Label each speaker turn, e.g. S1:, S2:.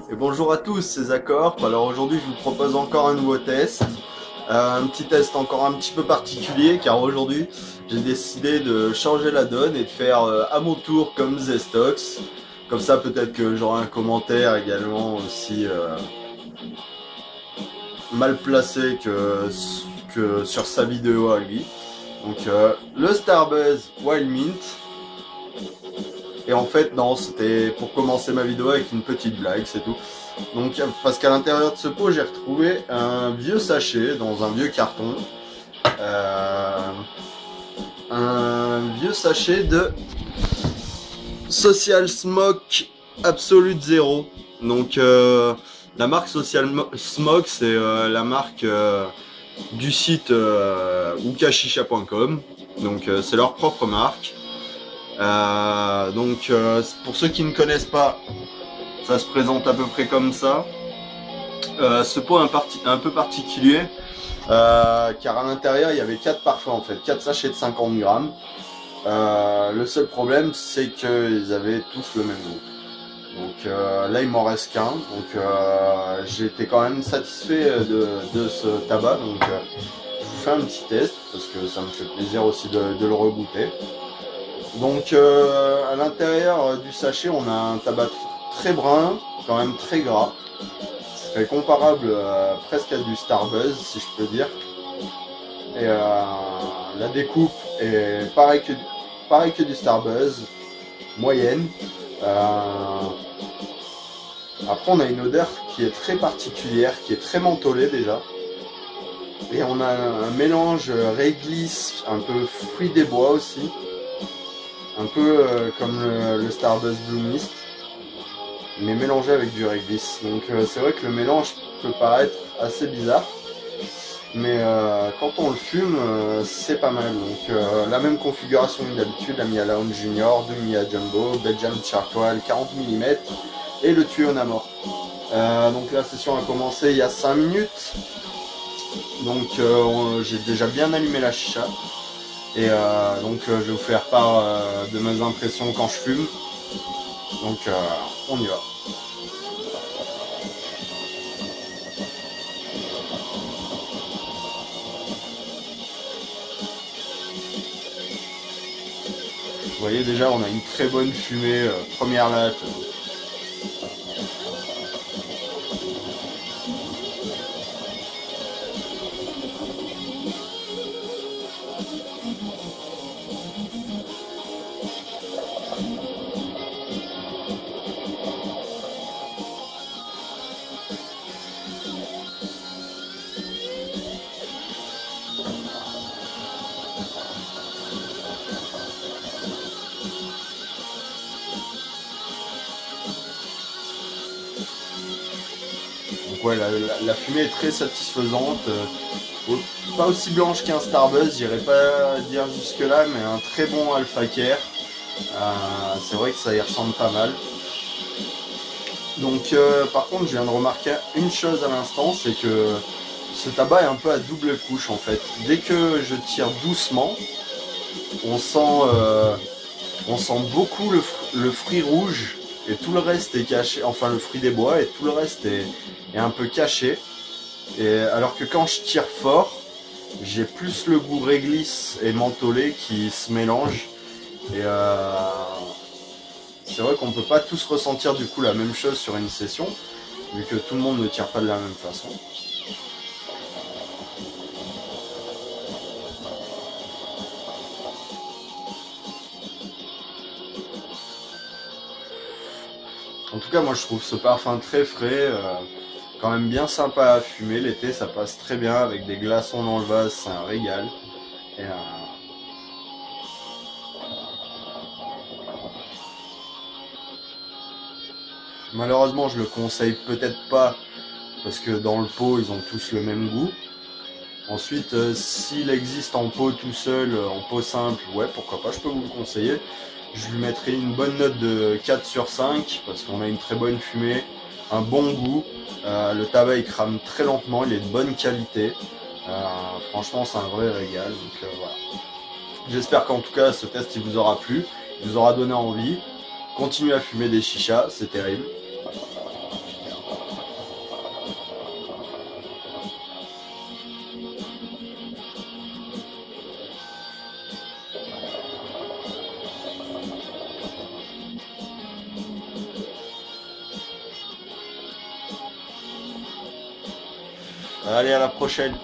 S1: Et bonjour à tous, c'est Zacorp. Alors aujourd'hui je vous propose encore un nouveau test. Un petit test encore un petit peu particulier car aujourd'hui j'ai décidé de changer la donne et de faire à mon tour comme Zestox. Comme ça peut-être que j'aurai un commentaire également aussi mal placé que sur sa vidéo à lui. Donc le Starbuzz Wild Mint. Et en fait non, c'était pour commencer ma vidéo avec une petite blague, c'est tout. Donc parce qu'à l'intérieur de ce pot j'ai retrouvé un vieux sachet dans un vieux carton. Un vieux sachet de Social Smoke Absolute Zero. Donc la marque Social Smoke c'est la marque du site ukashisha.com. Donc c'est leur propre marque. Pour ceux qui ne connaissent pas, ça se présente à peu près comme ça. Ce pot est un peu particulier car à l'intérieur il y avait 4 parfums en fait, 4 sachets de 50 grammes. Le seul problème c'est qu'ils avaient tous le même goût. Donc là il m'en reste qu'un. Donc j'ai été quand même satisfait de ce tabac. Donc je vous fais un petit test parce que ça me fait plaisir aussi de le regoûter. Donc à l'intérieur du sachet on a un tabac très brun, quand même très gras. C'est comparable presque à du Starbuzz si je peux dire. Et la découpe est pareil que du Starbuzz, moyenne. Après on a une odeur qui est très particulière, qui est très mentholée déjà. Et on a un mélange réglisse, un peu fruit des bois aussi. Un peu comme le Starbuzz Blue Mist, mais mélangé avec du réglisse. Donc c'est vrai que le mélange peut paraître assez bizarre, mais quand on le fume, c'est pas mal. Donc la même configuration que d'habitude, la Mia Lounge Junior, 2 Mia Jumbo, Belgian Charcoal 40 mm et le tuyau Namor. Donc la session a commencé il y a 5 minutes, donc j'ai déjà bien allumé la chicha. Et donc je vais vous faire part de mes impressions quand je fume. Donc on y va. Vous voyez déjà on a une très bonne fumée, première latte. Donc ouais, la fumée est très satisfaisante. Pas aussi blanche qu'un Starbuzz, j'irais pas dire jusque là, mais un très bon Alpha Care. C'est vrai que ça y ressemble pas mal. Donc par contre je viens de remarquer une chose à l'instant, c'est que ce tabac est un peu à double couche en fait. Dès que je tire doucement, on sent beaucoup le fruit rouge et tout le reste est caché, enfin le fruit des bois et tout le reste est un peu caché. Et alors que quand je tire fort, j'ai plus le goût réglisse et mentholé qui se mélangent. Et c'est vrai qu'on peut pas tous ressentir du coup la même chose sur une session, vu que tout le monde ne tire pas de la même façon. En tout cas moi je trouve ce parfum très frais, quand même bien sympa à fumer. L'été ça passe très bien avec des glaçons dans le vase, c'est un régal. Et, malheureusement je le conseille peut-être pas parce que dans le pot ils ont tous le même goût. Ensuite s'il existe en pot tout seul, en pot simple, ouais pourquoi pas, je peux vous le conseiller. Je lui mettrai une bonne note de 4 sur 5 parce qu'on a une très bonne fumée, un bon goût. Le tabac il crame très lentement, il est de bonne qualité. Franchement c'est un vrai régal. Donc voilà. J'espère qu'en tout cas ce test il vous aura plu, il vous aura donné envie. Continuez à fumer des chichas, c'est terrible. Allez, à la prochaine.